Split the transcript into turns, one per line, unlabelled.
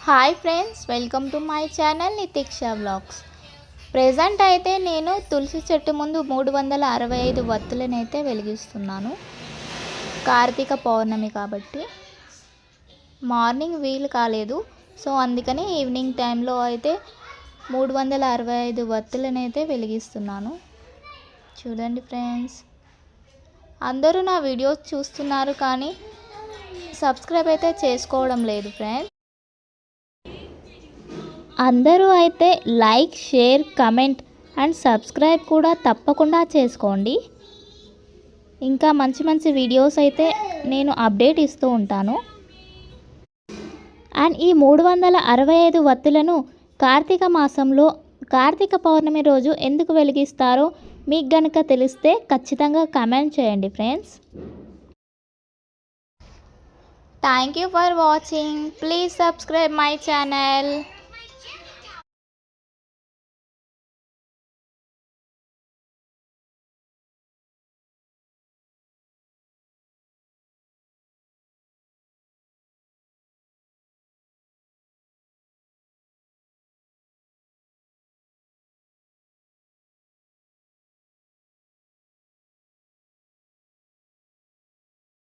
Hi friends, welcome to my channel Nitheeksha vlogs. Present అయితే నేను తులసి చెట్టు ముందు 365 వత్తులను అయితే వెలిగిస్తున్నాను. కార్తీక పౌర్ణమి కాబట్టి మార్నింగ్ వీలు కాలేదు, సో అందుకని ఈవినింగ్ టైంలో అయితే 365 వత్తులను అయితే వెలిగిస్తున్నాను. చూడండి ఫ్రెండ్స్, అందరూ నా వీడియోస్ చూస్తున్నారు కానీ సబ్స్క్రైబ్ అయితే చేసుకోవడం లేదు ఫ్రెండ్స్. అందరూ అయితే like, share, comment and subscribe కూడా తప్పకుండా చేసుకోండి. ఇంకా మంచి మంచి వీడియోస్ అయితే నేను అప్డేట్ ఇస్తూ ఉంటాను. అండ్ ఈ 365 వత్తులను కార్తీక మాసంలో కార్తీక పౌర్ణమి రోజు ఎందుకు వెలిగిస్తారో మీకు గనుక తెలిస్తే ఖచ్చితంగా కమెంట్ చేయండి friends. Thank you for watching. Please subscribe my channel.